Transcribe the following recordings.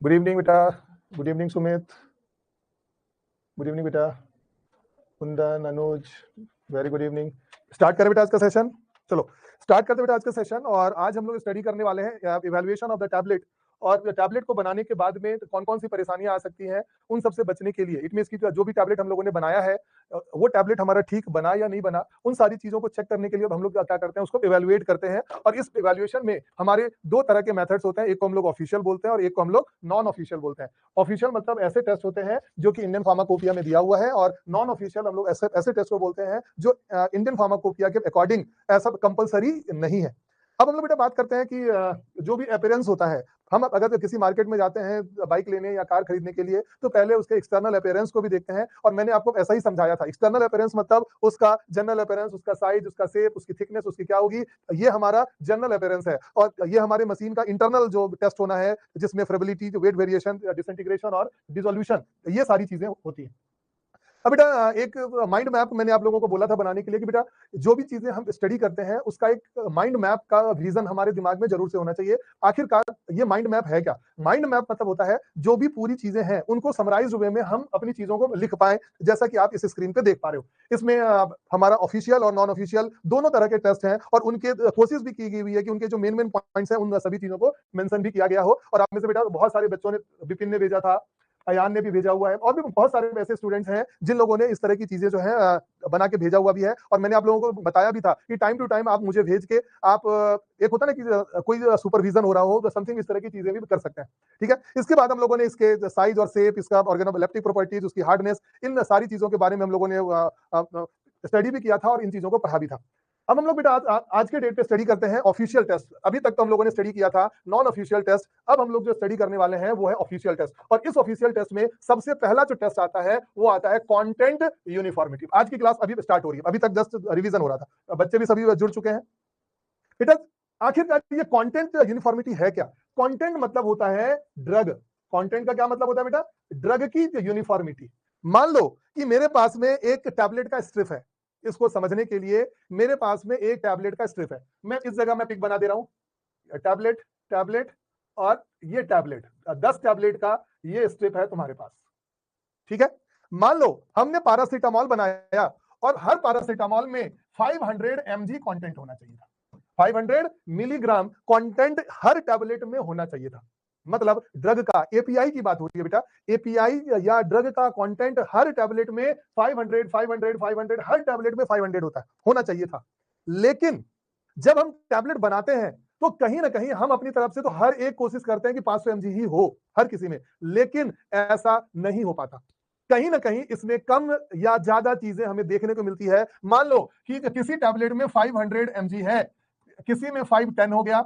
Good evening बेटा। Good evening Sumit. Good evening बेटा। कुंदन, अनुज, very good evening. Start करें बेटा आज का सेशन। चलो स्टार्ट करते बेटा आज का सेशन। और आज हम लोग स्टडी करने वाले हैं इवैल्यूएशन ऑफ द टैबलेट। और टैबलेट को बनाने के बाद में कौन कौन सी परेशानियां आ सकती हैं उन सबसे बचने के लिए। इट मींस कि जो भी टैबलेट हम लोगों ने बनाया है वो टैबलेट हमारा ठीक बना या नहीं बना, उन सारी चीजों को चेक करने के लिए हम लोग क्या करते हैं, उसको इवैल्यूएट करते हैं। और इस इवैल्यूएशन में हमारे दो तरह के मेथड्स होते हैं, एक को हम लोग ऑफिशियल बोलते हैं और एक को हम लोग नॉन ऑफिशियल बोलते हैं। ऑफिशियल मतलब ऐसे टेस्ट होते हैं जो कि इंडियन फार्माकोपिया में दिया हुआ है, और नॉन ऑफिशियल हम लोग ऐसे टेस्ट को बोलते हैं जो इंडियन फार्माकोपिया के अकॉर्डिंग ऐसा कंपलसरी नहीं है। अब हम लोग बेटा बात करते हैं कि जो भी अपीयरेंस होता है, हम अगर किसी मार्केट में जाते हैं बाइक लेने या कार खरीदने के लिए, तो पहले उसके एक्सटर्नल अपीयरेंस को भी देखते हैं। और मैंने आपको ऐसा ही समझाया था, एक्सटर्नल अपीयरेंस मतलब उसका जनरल अपीयरेंस, उसका साइज, उसका शेप, उसकी थिकनेस, उसकी क्या होगी, ये हमारा जनरल अपीयरेंस है। और ये हमारे मशीन का इंटरनल जो टेस्ट होना है, जिसमें फेरेबिलिटी, वेट वेरिएशन, डिसइंटीग्रेशन और डिसोल्यूशन, ये सारी चीजें होती हैं। अब बेटा एक माइंड मैप मैंने आप लोगों को बोला था बनाने के लिए कि बेटा जो भी चीजें हम स्टडी करते हैं उसका एक माइंड मैप का विजन हमारे दिमाग में जरूर से होना चाहिए। आखिरकार ये माइंड मैप है क्या? माइंड मैप मतलब होता है जो भी पूरी चीजें हैं उनको समराइज वे में हम अपनी चीजों को लिख पाए, जैसा कि आप इस स्क्रीन पे देख पा रहे हो। इसमें हमारा ऑफिशियल और नॉन ऑफिशियल दोनों तरह के टेस्ट हैं, और उनके कोशिश भी की गई हुई है कि उनके जो मेन मेन पॉइंट्स हैं उन सभी चीजों को मेंशन भी किया गया हो। और आप में से बेटा बहुत सारे बच्चों ने, विपिन ने भेजा था, अयान ने भी भेजा हुआ है, और भी बहुत सारे ऐसे स्टूडेंट्स हैं जिन लोगों ने इस तरह की चीजें जो है बना के भेजा हुआ भी है। और मैंने आप लोगों को बताया भी था कि टाइम टू टाइम आप मुझे भेज के आप एक होता है ना कि कोई सुपरविजन हो रहा हो तो समथिंग इस तरह की चीजें भी कर सकते हैं। ठीक है, इसके बाद हम लोगों ने इसके साइज और शेप, इसका ऑर्गेनोलेप्टिक प्रॉपर्टीज, उसकी हार्डनेस, इन सारी चीजों के बारे में हम लोगों ने स्टडी भी किया था और इन चीजों को पढ़ा भी था। अब हम लोग बेटा आज के डेट पे स्टडी करते हैं ऑफिशियल टेस्ट। अभी तक तो हम लोगों ने स्टडी किया था नॉन ऑफिशियल टेस्ट। अब हम लोग जो स्टडी करने वाले हैं वो है ऑफिशियल टेस्ट। और इस ऑफिशियल टेस्ट में सबसे पहला जो टेस्ट आता है वो आता है कंटेंट यूनिफॉर्मिटी। आज की क्लास अभी स्टार्ट हो रही है, अभी तक जस्ट रिवीजन हो रहा था, बच्चे भी सभी जुड़ चुके हैं बेटा। आखिरकार ये कंटेंट यूनिफॉर्मिटी है क्या? कंटेंट मतलब होता है ड्रग। कंटेंट का क्या मतलब होता है बेटा? ड्रग की यूनिफॉर्मिटी। मान लो कि मेरे पास में एक टैबलेट का स्ट्रिप है। इसको समझने के लिए मेरे पास में एक टैबलेट का स्ट्रिप है। मैं इस जगह में पिक बना दे रहा हूं, टैबलेट, टैबलेट और ये टैबलेट, 10 टैबलेट का ये स्ट्रिप है तुम्हारे पास। ठीक है, मान लो हमने पैरासीटामोल बनाया और हर पैरासीटामोल में 500 mg कंटेंट होना चाहिए था। 500 मिलीग्राम कंटेंट हर टैबलेट में होना चाहिए था। मतलब ड्रग का एपीआई की बात हो रही है बेटा, एपीआई या ड्रग का कंटेंट हर टैबलेट में 500 500 500, हर टैबलेट में 500 होना चाहिए था। लेकिन जब हम टैबलेट बनाते हैं तो कहीं ना कहीं हम अपनी तरफ से तो हर एक कोशिश करते हैं कि 500 mg ही हो हर किसी में, लेकिन ऐसा नहीं हो पाता। कहीं ना कहीं इसमें कम या ज्यादा चीजें हमें देखने को मिलती है। मान लो कि किसी टैबलेट में 500 mg है, किसी में 510 हो गया,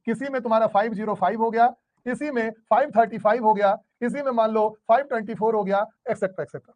किसी में तुम्हारा 505 हो गया, किसी में 535 हो गया, किसी में मान लो 524 हो गया, एक्सेट्रा एक्सेट्रा।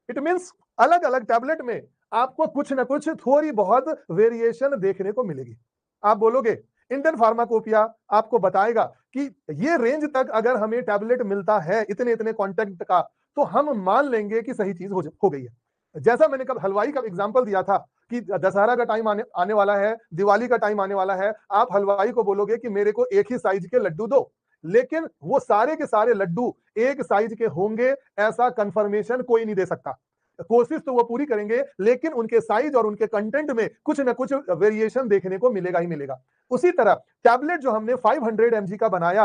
इट मींस अलग अलग टैबलेट में आपको कुछ ना कुछ थोड़ी बहुत वेरिएशन देखने को मिलेगी। आप बोलोगे इंडियन फार्माकोपिया आपको बताएगा कि ये रेंज तक अगर हमें टैबलेट मिलता है इतने इतने कॉन्टेंट का, तो हम मान लेंगे कि सही चीज हो गई है। जैसा मैंने कब हलवाई का एग्जांपल दिया था कि दशहरा का टाइम आने वाला है, दिवाली का टाइम आने वाला है, आप हलवाई को बोलोगे कि मेरे को एक ही साइज के लड्डू दो, लेकिन वो सारे के सारे लड्डू एक साइज के होंगे ऐसा कंफर्मेशन कोई नहीं दे सकता। कोशिश तो वो पूरी करेंगे, लेकिन उनके साइज और उनके कंटेंट में कुछ ना कुछ वेरिएशन देखने को मिलेगा ही मिलेगा। उसी तरह टैबलेट जो हमने 500 mg का बनाया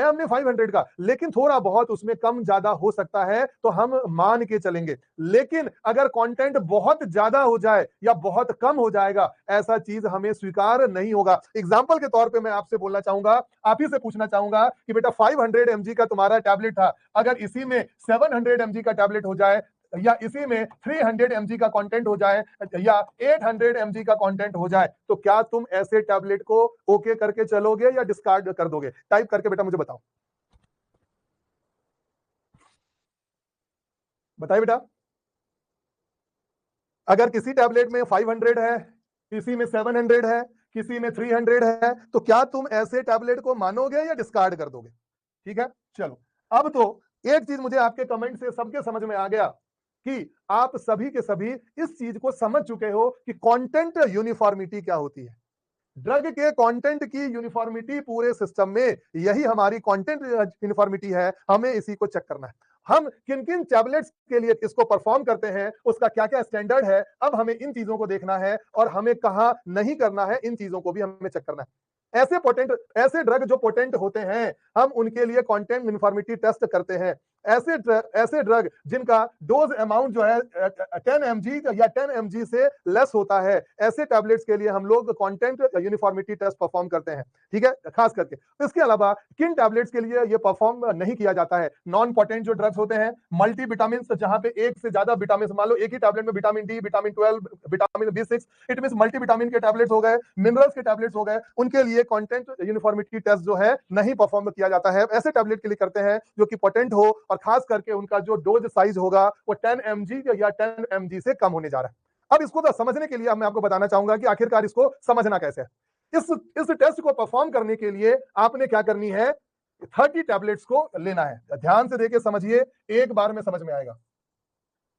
हमने 500 का, लेकिन थोड़ा बहुत उसमें कम ज्यादा हो सकता है तो हम मान के चलेंगे। लेकिन अगर कंटेंट बहुत ज्यादा हो जाए या बहुत कम हो जाएगा, ऐसा चीज हमें स्वीकार नहीं होगा। एग्जाम्पल के तौर पे मैं आपसे बोलना चाहूंगा, आप ही से पूछना चाहूंगा कि बेटा 500 mg का तुम्हारा टैबलेट था, अगर इसी में 700 mg का टैबलेट हो जाए, या इसी में 300 mg का कंटेंट हो जाए, या 800 mg का कंटेंट हो जाए, तो क्या तुम ऐसे टैबलेट को ओके करके चलोगे या डिस्कार्ड कर दोगे? टाइप करके बेटा मुझे बताओ, बताइए बेटा। अगर किसी टैबलेट में 500 है, किसी में 700 है, किसी में 300 है, तो क्या तुम ऐसे टैबलेट को मानोगे या डिस्कार्ड कर दोगे? ठीक है, चलो। अब तो एक चीज मुझे आपके कमेंट से सबके समझ में आ गया कि आप सभी के सभी इस चीज को समझ चुके हो कि कंटेंट यूनिफॉर्मिटी क्या होती है। ड्रग के कंटेंट की यूनिफॉर्मिटी पूरे सिस्टम में, यही हमारी कंटेंट यूनिफॉर्मिटी है, हमें इसी को चेक करना है। हम किन किन टैबलेट्स के लिए इसको परफॉर्म करते हैं, उसका क्या क्या स्टैंडर्ड है, अब हमें इन चीजों को देखना है और हमें कहां नहीं करना है, इन चीजों को भी हमें चेक करना है। ऐसे ड्रग जो पोटेंट होते हैं, हम उनके लिए कंटेंट यूनिफॉर्मिटी टेस्ट करते हैं। ऐसे ड्रग जिनका डोज अमाउंट जो है 10 mg या 10 mg से लेस होता है, ऐसे टैबलेट्स के लिए हम लोग कंटेंट यूनिफॉर्मिटी टेस्ट परफॉर्म करते हैं, ठीक है, खास करके। इसके अलावा किन टैबलेट्स के लिए ये परफॉर्म नहीं किया जाता है, नॉन पोटेंट जो ड्रग्स होते हैं, मल्टी विटामिन, जहां पे एक से ज्यादा विटामिन, मान लो एक ही टैबलेट में vitamin D, vitamin 12, vitamin B6, it mean multi vitamin के टैबलेट्स हो गए, मिनरल्स के टैबलेट्स हो गए, उनके लिए कंटेंट यूनिफॉर्मिटी टेस्ट जो है नहीं परफॉर्म किया जाता है। ऐसे टैबलेट के लिए करते हैं जो कि पोटेंट हो और खास करके उनका जो डोज साइज होगा वो 10 mg या 10 mg से कम होने जा रहा है। अब इसको तो समझने के लिए मैं आपको बताना चाहूंगा कि आखिरकार इसको समझना कैसे है। इस टेस्ट को परफॉर्म करने के लिए आपने क्या करनी है, 30 टैबलेट्स को लेना है। ध्यान से देखिए, समझिए, एक बार में समझ में आएगा।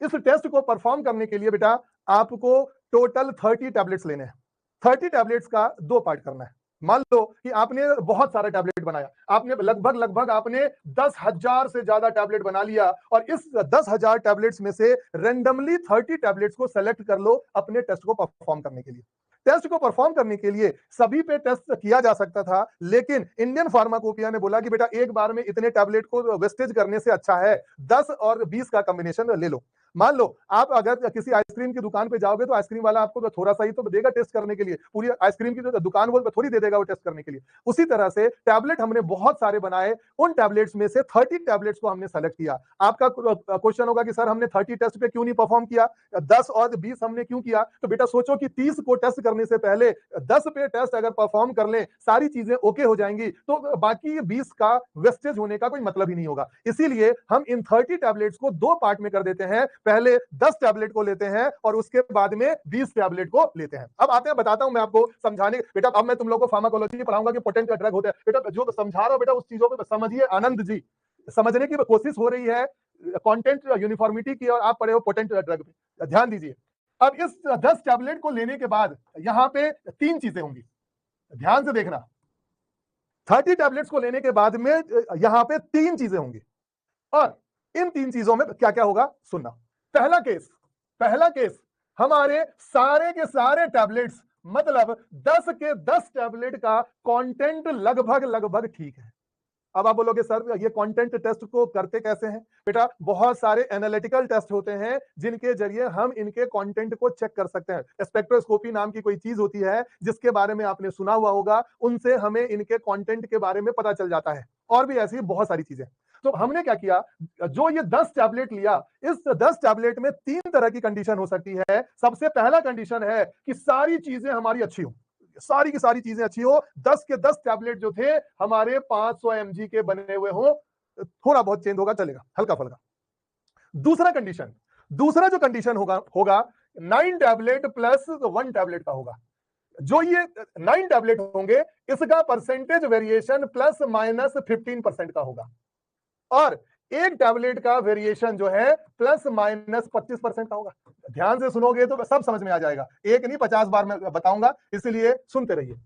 इस टेस्ट को परफॉर्म करने के लिए बेटा आपको टोटल 30 टैबलेट्स लेने हैं। 30 टैबलेट्स का 2 पार्ट करना है। मान लो कि आपने बहुत सारा टैबलेट बनाया, आपने लगभग आपने 10,000 से ज्यादा टैबलेट बना लिया और इस 10,000 टैबलेट्स में से रेंडमली 30 टैबलेट्स को सेलेक्ट कर लो अपने टेस्ट को परफॉर्म करने के लिए। टेस्ट को परफॉर्म करने के लिए सभी पे टेस्ट किया जा सकता था, लेकिन इंडियन फार्माकोपिया ने बोला कि बेटा एक बार में इतने टैबलेट को वेस्टेज करने से अच्छा है 10 और 20 का कॉम्बिनेशन ले लो। मान लो आप अगर किसी आइसक्रीम की दुकान पे जाओगे तो आइसक्रीम वाला आपको तो थोड़ा सा ही तो देगा टेस्ट करने के लिए, पूरी आइसक्रीम की जो दुकान वो थोड़ी दे देगा वो टेस्ट करने के लिए। उसी तरह से टैबलेट हमने बहुत सारे बनाए, उन टैबलेट्स में से 30 टैबलेट्स को हमने सेलेक्ट किया। आपका क्वेश्चन होगा कि सर हमने 30 टेस्ट पे क्यों नहीं परफॉर्म किया, 10 और 20 हमने क्यों किया? तो बेटा सोचो कि 30 को टेस्ट करने से पहले 10 पे टेस्ट अगर परफॉर्म कर ले, सारी चीजें ओके हो जाएंगी, तो बाकी 20 का वेस्टेज होने का कोई मतलब ही नहीं होगा। इसीलिए हम इन 30 टैबलेट्स को 2 पार्ट में कर देते हैं, पहले 10 टैबलेट को लेते हैं और उसके बाद में 20 टैबलेट को लेते हैं। अब आते हैं, बताता हूं मैं आपको समझाने, बेटा अब मैं तुम लोगों को फार्माकोलॉजी पढ़ाऊंगा कि पोटेंट ड्रग होता है। बेटा जो समझा रहा हूं बेटा उस चीजों को समझिए, आनंद जी समझने की कोशिश हो रही है कंटेंट यूनिफॉर्मिटी की और आप पढ़े हो पोटेंट ड्रग पे, ध्यान दीजिए। अब इस 10 टैबलेट को लेने के बाद यहां पे 3 चीजें होंगी, ध्यान से देखना। 30 टैबलेट्स को लेने के बाद में यहां पे 3 चीजें होंगी और इन 3 चीजों में क्या क्या होगा सुनना। पहला केस हमारे सारे के सारे टैबलेट्स, मतलब 10 के 10 टैबलेट का कंटेंट लगभग ठीक है। अब आप बोलोगे सर ये कंटेंट टेस्ट को करते कैसे हैं? बेटा बहुत सारे एनालिटिकल टेस्ट होते हैं जिनके जरिए हम इनके कंटेंट को चेक कर सकते हैं। स्पेक्ट्रोस्कोपी नाम की कोई चीज होती है जिसके बारे में आपने सुना हुआ होगा, उनसे हमें इनके कंटेंट के बारे में पता चल जाता है, और भी ऐसी बहुत सारी चीजें। तो हमने क्या किया, जो ये 10 टैबलेट लिया, इस 10 टैबलेट में 3 तरह की कंडीशन हो सकती है। सबसे पहला कंडीशन है कि सारी चीजें हमारी अच्छी हो, सारी की सारी चीजें अच्छी हो। 10 के 10 टैबलेट जो थे हमारे 500 mg के बने हुए हो, थोड़ा बहुत चेंज होगा चलेगा, हल्का फुल्का। दूसरा जो कंडीशन होगा 9 टैबलेट प्लस 1 टैबलेट का होगा। जो ये 9 टैबलेट होंगे इसका परसेंटेज वेरिएशन प्लस माइनस 15% का होगा और एक टैबलेट का वेरिएशन जो है प्लस माइनस 25% का होगा। ध्यान से सुनोगे तो सब समझ में आ जाएगा, एक नहीं 50 बार मैं बताऊंगा, इसलिए सुनते रहिए।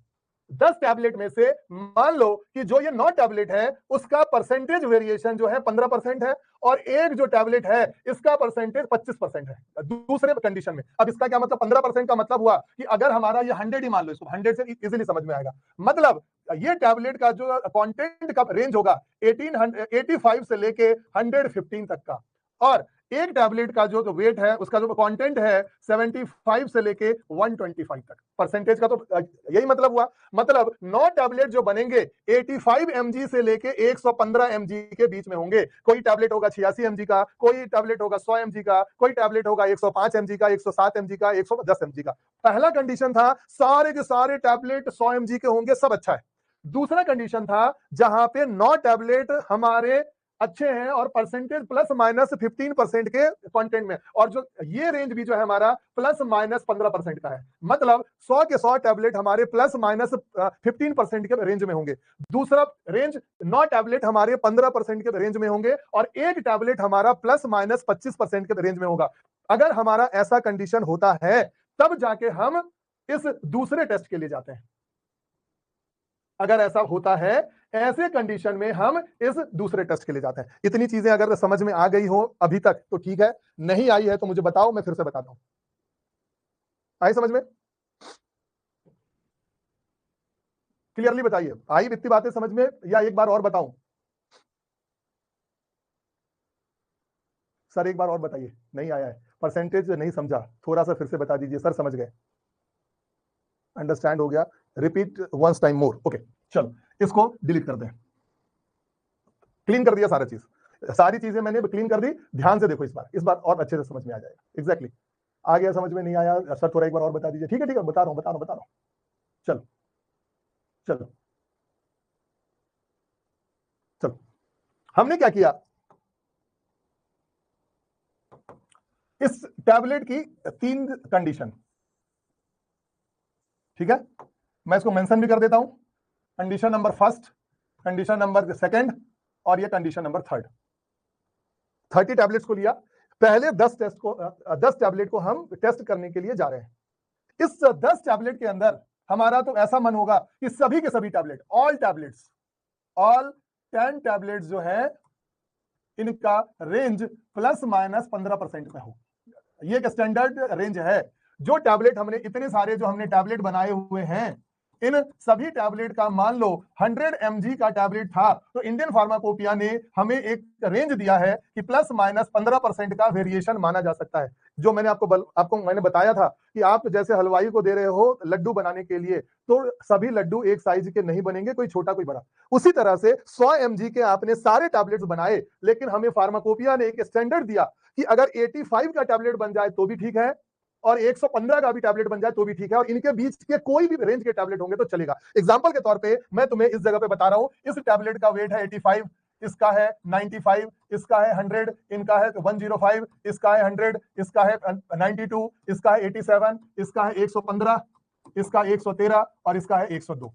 10 टैबलेट में से मान लो कि जो ये 9 टैबलेट है उसका परसेंटेज वेरिएशन जो है 15% है और एक जो टैबलेट है इसका परसेंटेज 25% है दूसरे कंडीशन में। अब इसका क्या मतलब, 15% का मतलब हुआ कि अगर हमारा ये 100 ही मान लो, इसको 100 से इजीली समझ में आएगा, मतलब ये टैबलेट का जो कंटेंट का रेंज होगा 85 से लेके 115 तक का, और एक टैबलेट का जो वेट है उसका जो कंटेंट है 75 से लेके 125 तक। परसेंटेज का तो यही मतलब हुआ, मतलब 9 टैबलेट जो बनेंगे 85 mg से लेके 115 mg के बीच में होंगे। कोई टैबलेट होगा 86 mg का, कोई टैबलेट होगा 100 mg का, कोई टैबलेट होगा 105 mg का, 107 mg का, 110 mg का। पहला कंडीशन था सारे के सारे टैबलेट 100 mg के होंगे, सब अच्छा है। दूसरा कंडीशन था जहां पे 9 टैबलेट हमारे अच्छे हैं और परसेंटेज प्लस माइनस 15% के कंटेंट में, और जो ये रेंज भी जो है हमारा प्लस माइनस 15% का है, मतलब 100 के 100 टैबलेट हमारे प्लस माइनस 15% के रेंज में होंगे। दूसरा रेंज 9 टैबलेट हमारे 15% के रेंज में होंगे और एक टैबलेट हमारा प्लस माइनस 25% के रेंज में होगा। अगर हमारा ऐसा कंडीशन होता है तब जाके हम इस दूसरे टेस्ट के लिए जाते हैं। अगर ऐसा होता है, ऐसे कंडीशन में हम इस दूसरे टेस्ट के लिए जाते हैं। इतनी चीजें अगर समझ में आ गई हो अभी तक तो ठीक है, नहीं आई है तो मुझे बताओ, मैं फिर से बताता हूं। आई समझ में? क्लियरली बताइए, आई इतनी बातें समझ में, या एक बार और बताऊं? सर एक बार और बताइए, नहीं आया है, परसेंटेज नहीं समझा, थोड़ा सा फिर से बता दीजिए। सर समझ गए, अंडरस्टैंड हो गया, repeat once time more. Okay चलो, इसको डिलीट कर दें। क्लीन कर दिया सारा चीज, सारी चीजें मैंने क्लीन कर दी। ध्यान से देखो, इस बार और अच्छे से समझ में आ जाएगा। एग्जैक्टली आ गया, समझ में नहीं आया सर थोड़ा एक बार और बता दीजिए। ठीक है ठीक है, बता रहा हूं। चलो चलो चलो, हमने क्या किया, इस टैबलेट की 3 कंडीशन, ठीक है, मैं इसको मेंशन भी कर देता हूं। Condition number first, condition number second, और ये कंडीशन नंबर थर्ड। 30 टैबलेट्स को लिया, पहले 10 टैबलेट को हम टेस्ट करने के लिए जा रहे हैं। इस 10 टैबलेट के अंदर हमारा तो ऐसा मन होगा कि सभी के सभी टैबलेट, ऑल 10 टैबलेट्स जो है इनका रेंज प्लस माइनस 15% में हो। ये एक स्टैंडर्ड रेंज है। जो टैबलेट हमने, इतने सारे जो हमने टैबलेट बनाए हुए हैं, इन सभी टैबलेट का मान लो 100 mg का टैबलेट था, तो इंडियन फार्माकोपिया ने हमें एक रेंज दिया है कि प्लस माइनस 15% का वेरिएशन माना जा सकता है। जो मैंने आपको मैंने बताया था कि आप जैसे हलवाई को दे रहे हो लड्डू बनाने के लिए, तो सभी लड्डू एक साइज के नहीं बनेंगे, कोई छोटा कोई बड़ा। उसी तरह से 100 mg के आपने सारे टैबलेट्स बनाए, लेकिन हमें फार्माकोपिया ने एक स्टैंडर्ड दिया कि अगर 85 का टैबलेट बन जाए तो भी ठीक है, और 115 का भी टैबलेट बन जाए तो भी ठीक है, और इनके बीच के कोई भी रेंज के टैबलेट होंगे तो चलेगा। एग्जांपल के तौर पे मैं तुम्हें इस जगह पे बता रहा हूं, इस टैबलेट का वेट है 85, इसका है 95, इसका है 100, इनका है 105, इसका है 100, इसका है 92, इसका है 87, इसका है 115, इसका 113 और इसका है 102।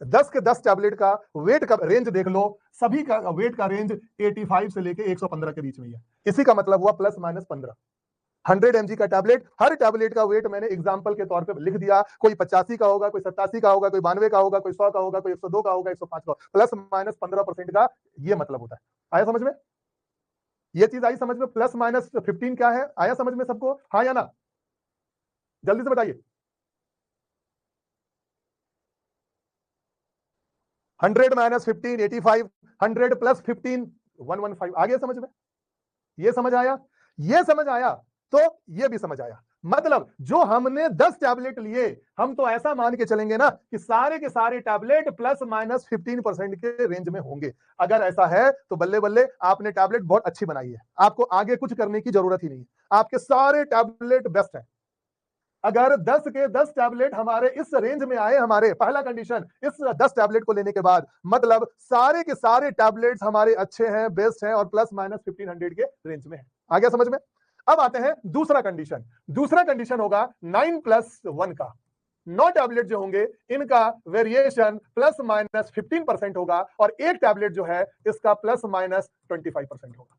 10 के 10 टैबलेट का वेट का रेंज देख लो, सभी का वेट का रेंज 85 से लेके 115 के बीच में है। इसी का मतलब हुआ प्लस माइनस 15। 100 mg का टैबलेट, हर टैबलेट का वेट मैंने एग्जांपल के तौर पे लिख दिया। कोई 85 का होगा, कोई 87 का होगा, कोई 92 का होगा, कोई 100 का होगा, कोई 102 का होगा, 105 का, प्लस माइनस 15% का ये मतलब होता है। आया समझ में? ये चीज आई समझ में? प्लस माइनस 15 क्या है, आया समझ में सबको? हाँ या ना, जल्दी से बताइए। 100 माइनस 15 85, 100 प्लस 15 115। आ गया समझ में? ये समझ आया? ये समझ आया तो ये भी समझ आया। मतलब जो हमने 10 टैबलेट लिए, हम तो ऐसा मान के चलेंगे ना कि सारे के सारे टैबलेट प्लस माइनस 15% के रेंज में होंगे। अगर ऐसा है तो बल्ले बल्ले, आपने टैबलेट बहुत अच्छी बनाई है, आपको आगे कुछ करने की जरूरत ही नहीं, आपके सारे टैबलेट बेस्ट हैं। अगर 10 के 10 टैबलेट हमारे इस रेंज में आए, हमारे पहला कंडीशन इस 10 टैबलेट को लेने के बाद, मतलब सारे के सारे टैबलेट्स हमारे अच्छे हैं, बेस्ट हैं, और प्लस माइनस 1500 के रेंज में है। आ गया समझ में? अब आते हैं दूसरा कंडीशन। दूसरा कंडीशन होगा 9+1 का। 9 टैबलेट जो होंगे इनका वेरिएशन प्लस माइनस 15% होगा, और एक टैबलेट जो है इसका प्लस माइनस 25% होगा।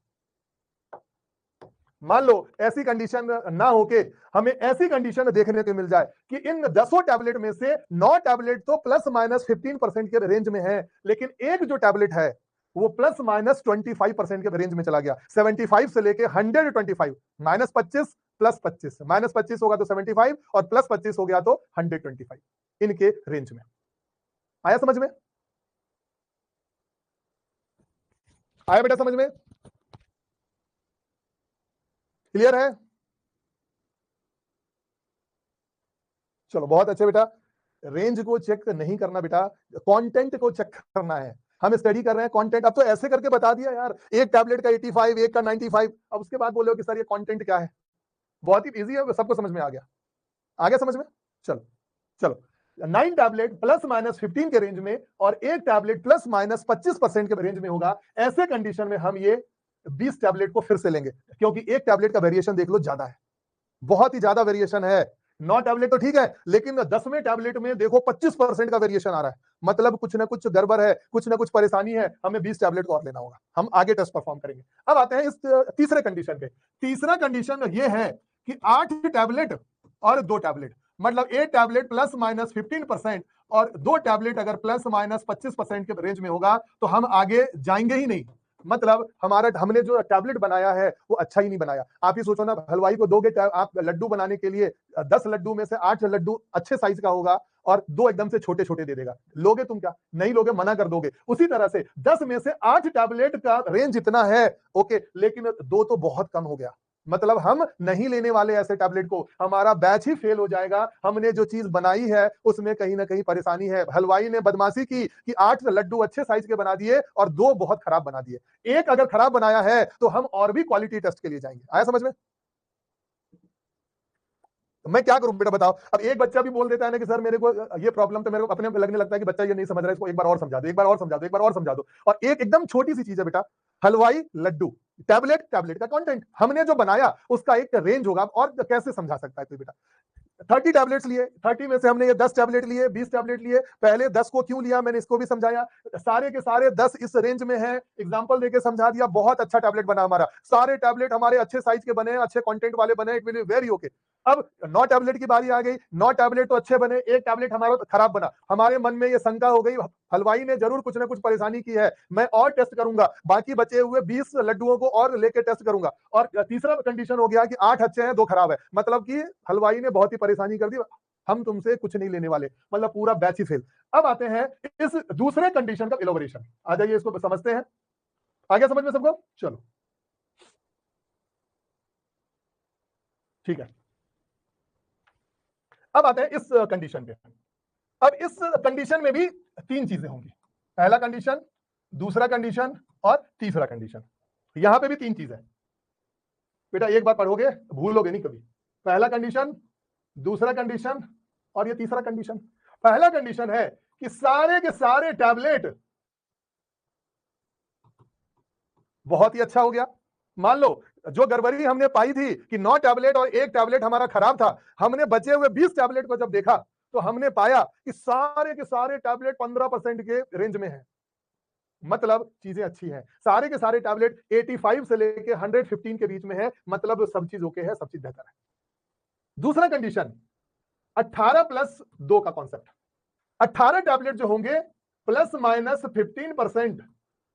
मान लो ऐसी कंडीशन ना होके हमें ऐसी कंडीशन देखने को मिल जाए कि इन 10 टैबलेट में से 9 टैबलेट तो प्लस माइनस 15% के रेंज में है, लेकिन एक जो टैबलेट है वो प्लस माइनस 25% के रेंज में चला गया। 75 से लेके 125, माइनस 25 प्लस 25, माइनस 25 होगा तो 75 और प्लस 25 हो गया तो 125 इनके रेंज में। आया समझ में? आया बेटा समझ में? क्लियर है? चलो बहुत अच्छे बेटा। रेंज को चेक नहीं करना बेटा, कंटेंट को चेक करना है। हम स्टडी कर रहे हैं कंटेंट। अब तो ऐसे करके बता दिया यार, एक टैबलेट का 85, एक का 95, अब उसके बाद बोलो कि सर ये कंटेंट क्या है। बहुत ही इजी है, सबको समझ में आ गया। आ गया समझ में? चलो चलो, 9 टैबलेट प्लस माइनस 15 के रेंज में और एक टैबलेट प्लस माइनस 25% के रेंज में होगा। ऐसे कंडीशन में हम ये 20 टैबलेट को फिर से लेंगे, क्योंकि एक टैबलेट का वेरिएशन देख लो ज्यादा है, बहुत ही ज्यादा वेरिएशन है। 9 टैबलेट तो ठीक है, लेकिन 10वें टैबलेट में देखो 25% का वेरिएशन आ रहा है, मतलब कुछ ना कुछ गड़बड़ है, कुछ ना कुछ परेशानी है, हमें 20 टैबलेट को और लेना होगा। हम आगे टेस्ट परफॉर्म करेंगे। अब आते हैं इस तीसरे कंडीशन पे। तीसरा कंडीशन ये है कि 8 टैबलेट और 2 टैबलेट, मतलब एक टैबलेट प्लस माइनस 15% और 2 टैबलेट अगर प्लस माइनस 25% के रेंज में होगा तो हम आगे जाएंगे ही नहीं। मतलब हमने जो टैबलेट बनाया है वो अच्छा ही नहीं बनाया। आप ही सोचो ना, हलवाई को दोगे आप लड्डू बनाने के लिए, 10 लड्डू में से 8 लड्डू अच्छे साइज का होगा और 2 एकदम से छोटे छोटे दे देगा। लोगे तुम क्या? नहीं लोगे, मना कर दोगे। उसी तरह से 10 में से 8 टैबलेट का रेंज इतना है, ओके, लेकिन 2 तो बहुत कम हो गया। मतलब हम नहीं लेने वाले ऐसे टैबलेट को, हमारा बैच ही फेल हो जाएगा। हमने जो चीज बनाई है उसमें कहीं ना कहीं परेशानी है। हलवाई ने बदमाशी की कि 8 लड्डू अच्छे साइज के बना दिए और 2 बहुत खराब बना दिए। एक अगर खराब बनाया है तो हम और भी क्वालिटी टेस्ट के लिए जाएंगे। आया समझ में? मैं क्या करूं बेटा बताओ? अब एक बच्चा भी बोल देता है ना कि सर मेरे को ये प्रॉब्लम, तो मेरे को अपने लगने लगता है कि बच्चा ये नहीं समझ रहा है, इसको एक बार और समझा दो, एक बार और समझा दो, एक बार और समझा दो। और एक एकदम छोटी सी चीज है बेटा, हलवाई लड्डू, टैबलेट, टैबलेट का कंटेंट हमने जो बनाया उसका एक रेंज होगा। और कैसे समझा सकता है कोई बेटा? 30 टैबलेट्स लिए, 30 में से हमने ये 10 टैबलेट लिए, 20 टैबलेट लिए। पहले 10 को क्यों लिया मैंने इसको भी समझाया। सारे के सारे 10 इस रेंज में है, एग्जांपल देके समझा दिया। बहुत अच्छा टैबलेट बना हमारा, सारे टैबलेट हमारे अच्छे साइज के बने, अच्छे कंटेंट वाले बने, it will be very okay. अब 9 टैबलेट की बारी आ गई, 9 टैबलेट तो अच्छे बने, एक टैबलेट हमारा खराब बना। हमारे मन में ये शंका हो गई, हलवाई ने जरूर कुछ ना कुछ परेशानी की है, मैं और टेस्ट करूंगा, बाकी बचे हुए 20 लड्डुओं को और लेके टेस्ट करूंगा। और तीसरा कंडीशन हो गया कि 8 अच्छे हैं 2 खराब है, मतलब कि हलवाई ने बहुत ही परेशानी कर दी, हम तुमसे कुछ नहीं लेने वाले, मतलब पूरा बैच ही फेल। अब आते हैं इस दूसरे कंडीशन का इलैबोरेशन। आ जाइए, इसको समझते हैं। आ गया समझ में सबको? चलो ठीक है, अब आते हैं इस कंडीशन पे। अब इस कंडीशन में भी 3 चीजें होंगी, पहला कंडीशन, दूसरा कंडीशन और तीसरा कंडीशन। यहां पे भी 3 चीजें बेटा, एक बार पढ़ोगे भूलोगे नहीं कभी। पहला कंडीशन, दूसरा कंडीशन और ये तीसरा कंडीशन। पहला कंडीशन है कि सारे के सारे टैबलेट, बहुत ही अच्छा हो गया। मान लो जो गड़बड़ी हमने पाई थी कि 9 टैबलेट और एक टैबलेट हमारा खराब था, हमने बचे हुए 20 टैबलेट को जब देखा तो हमने पाया कि सारे के सारे टैबलेट 15% के रेंज में है। मतलब चीजें अच्छी हैं, सारे के सारे टैबलेट 85 से लेके 115 के बीच में है, मतलब सब चीज ओके है, सब चीज बेहतर है। दूसरा कंडीशन, 18 प्लस 2 का कॉन्सेप्ट। 18 टैबलेट जो होंगे प्लस माइनस 15%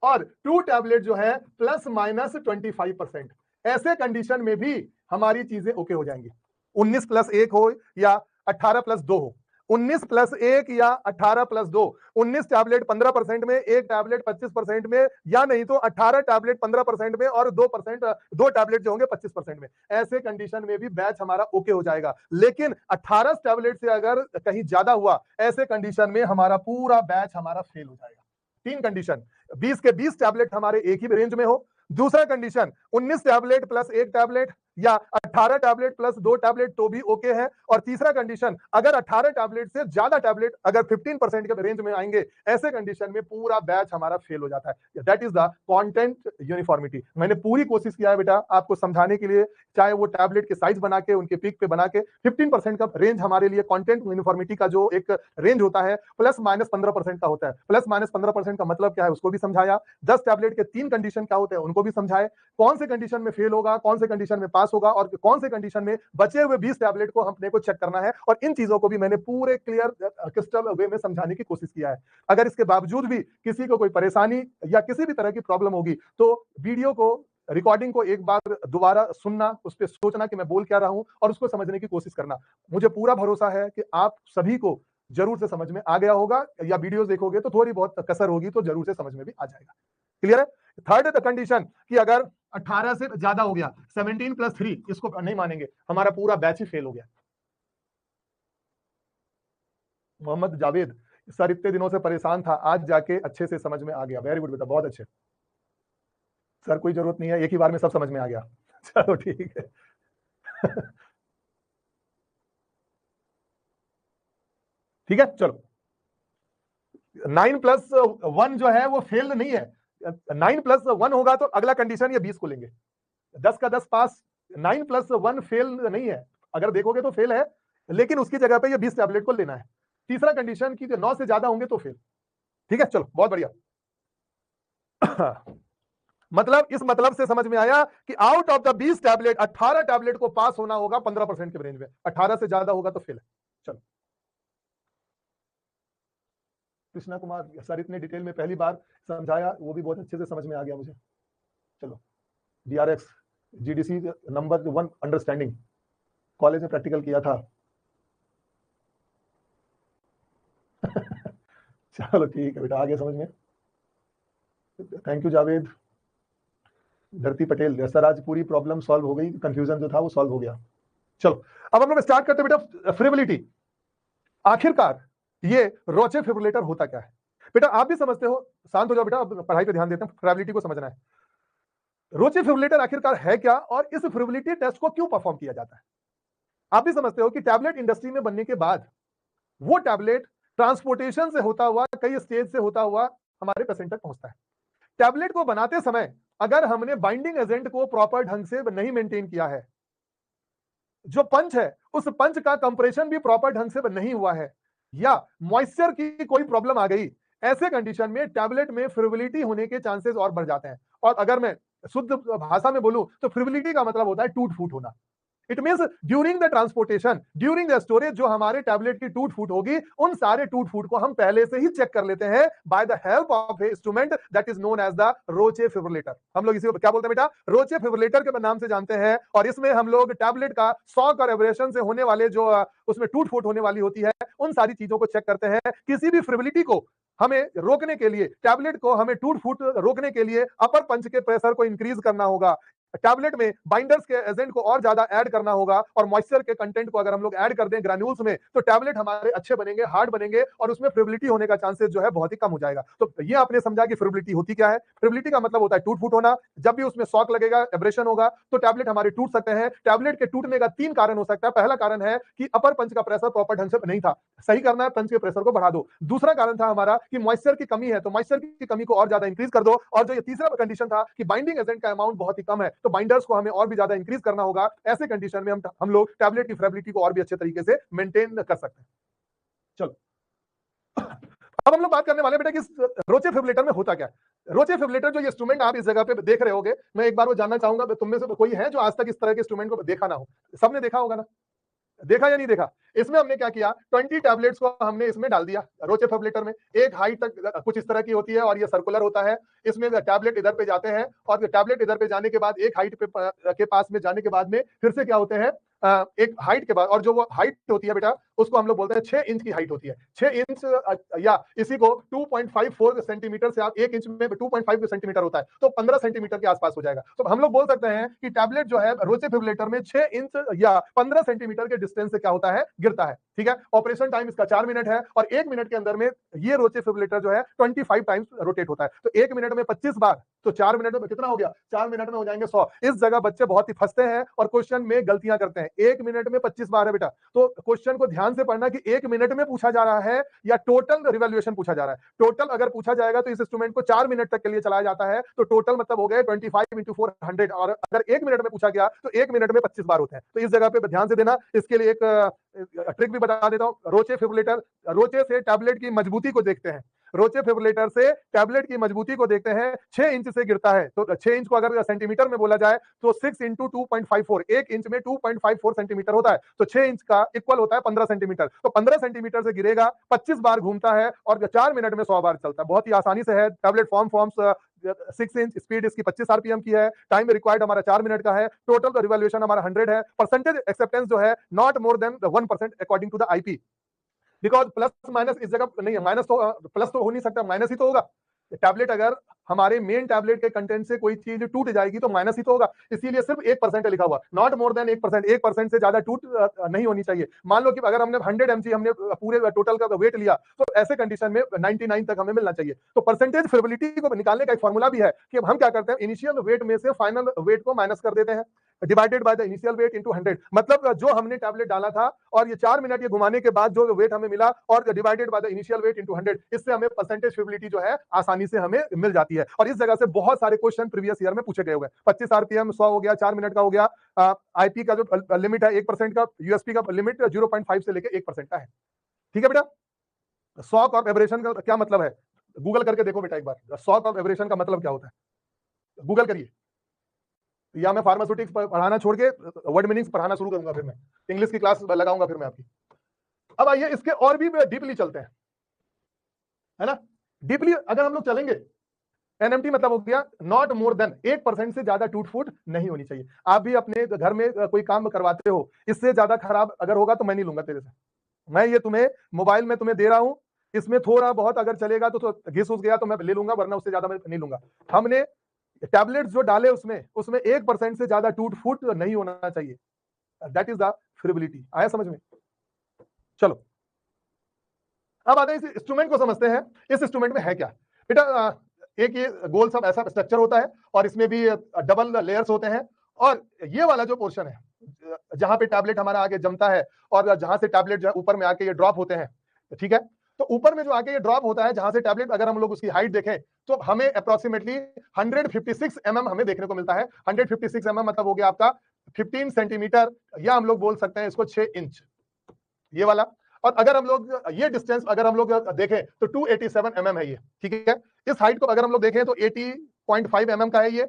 और 2 टैबलेट जो है प्लस माइनस 25%। ऐसे कंडीशन में भी हमारी चीजें ओके हो जाएंगी। 19 प्लस 1 हो या 18 प्लस 2 हो, 19 प्लस 1 या 18 प्लस 2, 19 टैबलेट 15% में, एक टैबलेट 25% में, या नहीं तो 18 टैबलेट 15% में और 2% 2 टैबलेट जो होंगे 25% में। ऐसे कंडीशन में भी बैच हमारा ओके हो जाएगा। लेकिन 18 टैबलेट से अगर कहीं ज्यादा हुआ, ऐसे कंडीशन में हमारा पूरा बैच हमारा फेल हो जाएगा। 3 कंडीशन, 20 के 20 टैबलेट हमारे एक ही रेंज में हो। दूसरा कंडीशन, 19 टैबलेट प्लस 1 टैबलेट या 18 टैबलेट प्लस 2 टैबलेट तो भी ओके है। और तीसरा कंडीशन, अगर 18 टैबलेट से ज्यादा टैबलेट अगर 15% के रेंज में आएंगे, ऐसे कंडीशन में पूरा बैच हमारा फेल हो जाता है। That is the content uniformity. मैंने पूरी कोशिश किया है बेटा आपको समझाने के लिए, चाहे वो टैबलेट के साइज बना के, उनके पिक पे बना के। 15% का रेंज हमारे लिए कंटेंट यूनिफॉर्मिटी का जो एक रेंज होता है, प्लस माइनस 15% का होता है। प्लस माइनस 15% का मतलब क्या है उसको भी समझाया। 10 टैबलेट के 3 कंडीशन क्या होते हैं उनको भी समझाए, कौन से कंडीशन में फेल होगा, कौन से कंडीशन में पास होगा और कौन से कंडीशन में बचे हुए 20 टैबलेट को हमने को चेक करना है। और इन चीजों को भी मैंने पूरे क्लियर क्रिस्टल वे में समझाने की कोशिश किया है। अगर इसके बावजूद भी किसी को कोई परेशानी या किसी भी तरह की प्रॉब्लम होगी तो वीडियो को, रिकॉर्डिंग को एक बार दोबारा सुनना, उस पर सोचना कि मैं बोल क्या रहा हूं और उसको समझने की कोशिश करना। मुझे पूरा भरोसा है कि आप सभी को जरूर से समझ में आ गया होगा, या वीडियोस देखोगे तो थोड़ी बहुत कसर होगी तो जरूर से समझ में भी आ जाएगा। क्लियर है? थर्ड कंडीशन कि अगर 18 से ज्यादा हो गया, 17 प्लस 3, इसको नहीं मानेंगे, हमारा पूरा बैच ही फेल हो गया। मोहम्मद जावेद, सर इतने दिनों से परेशान था, आज जाके अच्छे से समझ में आ गया। वेरी गुड बेटा, बहुत अच्छे। सर कोई जरूरत नहीं है, एक ही बार में सब समझ में आ गया। चलो ठीक है। ठीक है, चलो 9 प्लस 1 जो है वो फेल नहीं है। 9 प्लस 1 होगा तो अगला कंडीशन ये 20 को लेंगे, 10 का 10 पास। 9 प्लस 1 फेल नहीं है, अगर देखोगे तो फेल है, लेकिन उसकी जगह पे ये 20 टैबलेट को लेना है। तीसरा कंडीशन की 9 से ज्यादा होंगे तो फेल। ठीक है, चलो बहुत बढ़िया। मतलब इस मतलब से समझ में आया कि out of the 20 tablet 18 tablet को पास होना होगा 15% के रेंज में, 18 से ज्यादा होगा तो फेल है। चलो कृष्णा कुमार सर इतने डिटेल में पहली बार समझाया, वो भी बहुत अच्छे से समझ में आ गया मुझे। चलो DRX GDC number 1 understanding college में प्रैक्टिकल किया था। चलो ठीक है बेटा, आ गया समझ में। Thank you Javed. धरती पटेल सर आज पूरी प्रॉब्लम सॉल्व हो गई, कंफ्यूजन जो था वो सॉल्व हो गया। चलो अब हम लोग स्टार्ट करते हैं बेटा फ्रिवलिटी। आखिरकार ये रोचे फिब्रिलेटर होता क्या है? बेटा आप भी समझते हो, शांत हो जाओ बेटा, अब पढ़ाई पे ध्यान देते हैं, फ्रिवलिटी को समझना है। रोचे फिब्रिलेटर आखिरकार है क्या और इस फ्रिवलिटी टेस्ट को क्यों परफॉर्म किया जाता है? आप भी समझते हो कि टैबलेट इंडस्ट्री में बनने के बाद वो टैबलेट ट्रांसपोर्टेशन से होता हुआ, कई स्टेज से होता हुआ हमारे पेशेंट तक पहुंचता है। टैबलेट को बनाते समय अगर हमने बाइंडिंग एजेंट को प्रॉपर ढंग से नहीं मेंटेन किया है, जो पंच है उस पंच का कंप्रेशन भी प्रॉपर ढंग से नहीं हुआ है, या मॉइस्चर की कोई प्रॉब्लम आ गई, ऐसे कंडीशन में टैबलेट में फ्रिवलिटी होने के चांसेस और बढ़ जाते हैं। और अगर मैं शुद्ध भाषा में बोलूं तो फ्रिवलिटी का मतलब होता है टूट फूट होना। It means during the transportation, during the storage जो हमारे टैबलेट की टूट फूट होगी, उन सारे टूट फूट को हम पहले से ही चेक कर लेते हैं by the help of a instrument that is known as the Roche friabilator. हम लोग इसी को क्या बोलते हैं बेटा? रोचे फिब्रिलेटर के नाम से जानते हैं। और इसमें हम लोग टैबलेट का शॉक और एब्रेशन से होने वाले जो उसमें टूट फूट होने वाली होती है, उन सारी चीजों को चेक करते हैं। किसी भी फ्रिवलिटी को हमें रोकने के लिए, टैबलेट को हमें टूट फूट रोकने के लिए अपर पंच के प्रेशर को इंक्रीज करना होगा, टैबलेट में बाइंडर्स के एजेंट को और ज्यादा ऐड करना होगा, और मॉइस्चर के कंटेंट को अगर हम लोग ऐड कर दें ग्रैन्यूल्स में, तो टैबलेट हमारे अच्छे बनेंगे, हार्ड बनेंगे, और उसमें फ्रिवलिटी होने का चांसेस जो है बहुत ही कम हो जाएगा। तो ये आपने समझा कि फ्रिवलिटी होती क्या है। फ्रिवलिटी का मतलब होता है टूट फूट होना। जब भी उसमें शॉक लगेगा, एब्रेशन होगा, तो टैबलेट हमारे टूट सकते हैं। टैबलेट के टूटने का 3 कारण हो सकता है। पहला कारण है कि अपर पंच का प्रेशर प्रॉपर ढंग से नहीं था, सही करना है, पंच के प्रेशर को बढ़ा दो। दूसरा कारण था हमारा कि मॉइस्चर की कमी है, तो मॉइस्चर की कमी को और ज्यादा इंक्रीज कर दो। और जो ये तीसरा कंडीशन था कि बाइंडिंग एजेंट का अमाउंट बहुत ही कम है, तो बाइंडर्स को हमें और भी ज्यादा इंक्रीज करना होगा। ऐसे कंडीशन में हम लोग टैबलेट की फ्रेबिलिटी को और भी अच्छे तरीके से मेंटेन कर सकते हैं। चलो अब हम लोग बात करने वाले बेटा कि रोचे फिब्रिलेटर में होता क्या है। रोचे फिब्रिलेटर जो ये इंस्ट्रूमेंट आप इस जगह पे देख रहे होगे, मैं एक बार वो जानना चाहूंगा तुम में से कोई है जो आज तक इस तरह के इंस्ट्रूमेंट को देखा ना हो? सबने देखा होगा ना? देखा या नहीं देखा? इसमें हमने क्या किया, 20 टैबलेट्स को हमने इसमें डाल दिया रोचे फिब्रिलेटर में। एक हाइट तक कुछ इस तरह की होती है और ये सर्कुलर होता है। इसमें टैबलेट इधर पे जाते हैं, और टैबलेट इधर पे जाने के बाद एक हाइट पे के पास में जाने के बाद में फिर से क्या होते हैं, एक हाइट के बाद, और जो वो हाइट होती है बेटा उसको हम लोग बोलते हैं 6 इंच की हाइट होती है। 6 इंच या इसी को 2.54 सेंटीमीटर से आप 1 इंच में 2.5 सेंटीमीटर होता है, तो 15 सेंटीमीटर के आसपास हो जाएगा। तो हम लोग बोल सकते हैं कि टैबलेट जो है रोचे फिब्रिलेटर में 6 इंच या 15 सेंटीमीटर के डिस्टेंस से क्या होता है, गिरता है। ठीक है, ऑपरेशन टाइम इसका 4 मिनट है, और 1 मिनट के अंदर में ये रोचे फिब्रिलेटर जो है 25 टाइम्स रोटेट होता है। तो 1 मिनट में 25 बार, तो 4 मिनट में कितना हो गया? 4 मिनट में हो जाएंगे 100। इस जगह बच्चे बहुत ही फंसते हैं और क्वेश्चन में गलतियां करते हैं। 1 मिनट में 25 बार है बेटा, तो क्वेश्चन को ध्यान से पढ़ना कि 1 मिनट में पूछा जा रहा है या टोटल रिवॉल्यूशन पूछा जा रहा है। टोटल अगर पूछा जाएगा तो इस इंस्ट्रूमेंट को 4 मिनट तक के लिए चलाया जाता है, तो टोटल मतलब हो गए 25 इंटू 400, और अगर 1 मिनट में पूछा गया तो 1 मिनट में 25 बार होते हैं। तो इस जगह पे ध्यान से देना। इसके लिए एक ट्रिक भी बता देता हूं। रोचे फिब्रिलेटर, रोचे से टैबलेट की मजबूती को देखते हैं। रोचे फिब्रिलेटर से टैबलेट की मजबूती को देखते हैं। 6 इंच से गिरता है, तो 6 इंच को अगर सेंटीमीटर में बोला जाए तो 6 इंटू 2.54, 1 इंच में 2.54 सेंटीमीटर होता है, तो 6 इंच का इक्वल होता है 15 सेंटीमीटर। तो 15 सेंटीमीटर से गिरेगा, 25 बार घूमता है, और 4 मिनट में 100 बार चलता है। बहुत ही आसानी से है। टैबलेट फॉर्म्स 6 इंच, स्पीड इसकी 25 आरपीएम की है, टाइम रिक्वायर्ड हमारा 4 मिनट का है, टोटल रिवॉल्यूशन हमारा 100 है। परसेंटेज एक्सेप्टेंस जो है not more than 1% according to the IP, because plus minus इस जगह नहीं है, माइनस तो प्लस तो हो नहीं सकता, माइनस ही तो होगा। टैबलेट अगर हमारे मेन टैबलेट के कंटेंट से कोई चीज टूट जाएगी तो माइनस ही तो होगा, इसीलिए सिर्फ 1% लिखा हुआ, नॉट मोर देन 1%। 1% से ज्यादा टूट नहीं होनी चाहिए। मान लो कि अगर हमने 100 mg हमने पूरे टोटल का वेट लिया, तो ऐसे कंडीशन में 99 तक हमें मिलना चाहिए। तो परसेंटेज फिब्रिलिटी को निकालने का एक फॉर्मूला भी है कि हम क्या करते हैं, इनिशियल वेट में से फाइनल वेट को माइनस कर देते हैं, divided by the initial weight into 100। मतलब जो हमने टैबलेट डाला था और ये 4 मिनट ये घुमाने के बाद जो वेट हमें मिला, और divided by the initial weight into 100, इससे हमें परसेंटेज फिब्रिलिटी जो है आसानी से हमें मिल जाती है। और इस जगह से बहुत सारे क्वेश्चन प्रीवियस ईयर में पूछे गए हुए। 25 आरपीएम 100 हो गया, 4 मिनट का हो गया। आईपी का जो लिमिट है 1% का, यूएसपी का लिमिट 0.5 से लेकर 1% का है। ठीक है बेटा। शॉक और एब्रेशन का क्या मतलब है, गूगल करके देखो बेटा एक बार, शॉक और एब्रेशन का मतलब क्या होता है, गूगल करिए। या मैं फार्मास्यूटिक्स पढ़ाना छोड़ के वर्ड मीनिंग्स पढ़ाना शुरू करूंगा, फिर मैं इंग्लिश की क्लास लगाऊंगा फिर मैं आपकी। अब आइए इसके और भी डीपली चलते हैं। है ना। डीपली अगर हम लोग चलेंगे, एनएमटी मतलब हो गया नॉट मोर देन 1% से ज्यादा टूट फूट नहीं होनी चाहिए। आप भी अपने घर में कोई काम करवाते हो, इससे ज्यादा खराब अगर होगा तो मैं नहीं लूंगा तेरे से। मैं ये तुम्हें मोबाइल में तुम्हें दे रहा हूं, इसमें थोड़ा बहुत अगर चलेगा तो घिस उस गया तो मैं ले लूंगा, वरना उससे ज्यादा मैं नहीं लूंगा। हमने टैबलेट जो डाले उसमें उसमें 1% से ज्यादा टूट फूट नहीं होना चाहिए। That is the friability. आया समझ में? चलो अब आते हैं इस इंस्ट्रूमेंट को समझते हैं। इस इंस्ट्रूमेंट में है क्या बेटा? एक ये गोल सब ऐसा स्ट्रक्चर होता है और इसमें भी डबल लेयर्स होते हैं। और ये वाला जो पोर्शन है जहां पे टैबलेट हमारा आगे जमता है और जहां से टैबलेट ऊपर में आके ये ड्रॉप होते हैं, ठीक है। तो ऊपर में जो आके ये ड्रॉप होता है जहां से टैबलेट, अगर हम लोग उसकी हाइट देखें तो हमें अप्रोक्सीमेटली 156 mm हमें देखने को मिलता है। 156 mm मतलब हो गया आपका 15 सेंटीमीटर, या हम लोग बोल सकते हैं इसको 6 इंच, ये वाला। और अगर हम लोग ये डिस्टेंस अगर हम लोग देखें तो 287 mm है ये, ठीक है। इस हाइट को अगर हम लोग देखें तो 80.5 mm का है ये।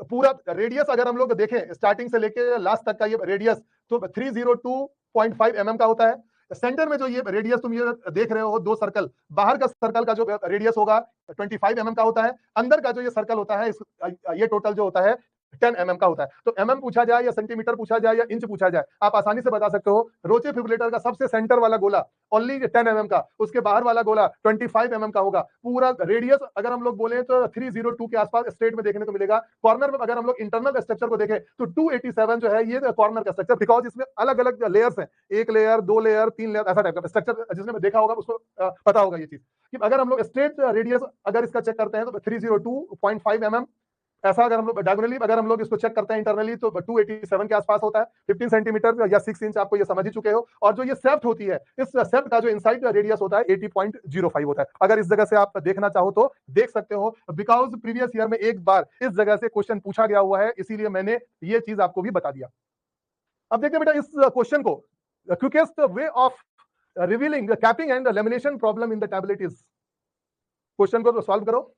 पूरा रेडियस अगर हम लोग देखें स्टार्टिंग से लेके लास्ट तक का ये रेडियस तो 302.5 mm का होता है। सेंटर में जो ये रेडियस तुम ये देख रहे हो, दो सर्कल, बाहर का सर्कल का जो रेडियस होगा 25 mm का होता है। अंदर का जो ये सर्कल होता है ये टोटल जो होता है 10 mm का होता है। तो mm पूछा जाए या सेंटीमीटर पूछा जाए या इंच पूछा जाए, आप आसानी से बता सकते हो। रोचे फिब्रिलेटर का सबसे सेंटर वाला गोला ओनली 10 mm का, उसके बाहर वाला गोला 25 mm का होगा। पूरा रेडियस अगर हम लोग बोले तो 302 के आसपास स्ट्रेट में देखने को मिलेगा। कॉर्नर में अगर हम लोग इंटरनल स्ट्रक्चर को देखें तो 287 जो है ये कॉर्नर का स्ट्रक्चर, बिकॉज इसमें अलग अलग लेयर्स हैं, एक लेयर, दो लेयर, तीन लेयर, ऐसा टाइप का स्ट्रक्चर। जिसने देखा होगा उसको पता होगा ये चीज कि अगर हम लोग स्ट्रेट रेडियस अगर इसका चेक करते हैं तो 302.5 mm। ऐसा अगर हम लोग डायगोनली अगर हम लोग इसको चेक करते हैं इंटरनली तो 287 के आसपास होता है। 15 सेंटीमीटर या 6 इंच आपको ये समझ ही चुके हो। और जो ये सेफ्ट होती है, इस सेफ्ट का जो इनसाइड रेडियस होता है 80.05 होता है। अगर इस जगह से आप देखना चाहो तो देख सकते हो, बिकॉज प्रीवियस ईयर में एक बार इस जगह से क्वेश्चन पूछा गया हुआ है, इसीलिए मैंने ये चीज आपको भी बता दिया। अब देखते बेटा इस क्वेश्चन को, quickest way of revealing capping and lamination problem in the tablet is. Question को सॉल्व करो।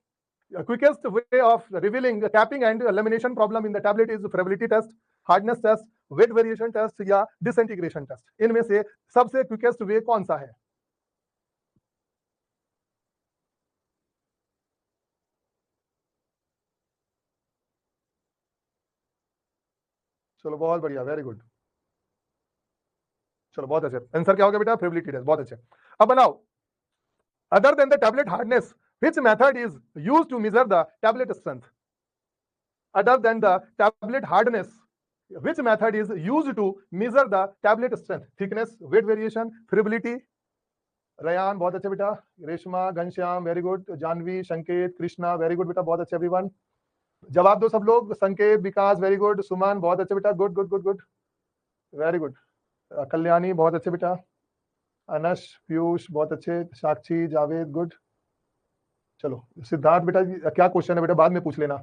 quickest way of revealing capping and lamination problem in the tablet is friability test, hardness test, weight variation test या disintegration test. इनमें से सबसे quickest वे कौन सा है? चलो बहुत बढ़िया, वेरी गुड। चलो बहुत अच्छे, आंसर क्या होगा बेटा? फ्रेबिलिटी टेस्ट। बहुत अच्छे। अब बनाओ, other than the tablet hardness which method is used to measure the tablet strength? Other than the tablet hardness, which method is used to measure the tablet strength? Thickness, weight variation, fragility? Ryan बहुत अच्छे बेटा, Reshma, Ghanshyam very good, Janvi, संकेत, Krishna very good बेटा, बहुत अच्छे everyone. जवाब दो सब लोग। संकेत, विकास वेरी गुड, सुमन बहुत अच्छे बेटा, good good good good, very good. Kalyani बहुत अच्छे बेटा, अनश, पीयूष बहुत अच्छे, साक्षी, जावेद गुड। चलो सिद्धार्थ बेटा क्या क्वेश्चन है बेटा, बाद में पूछ लेना।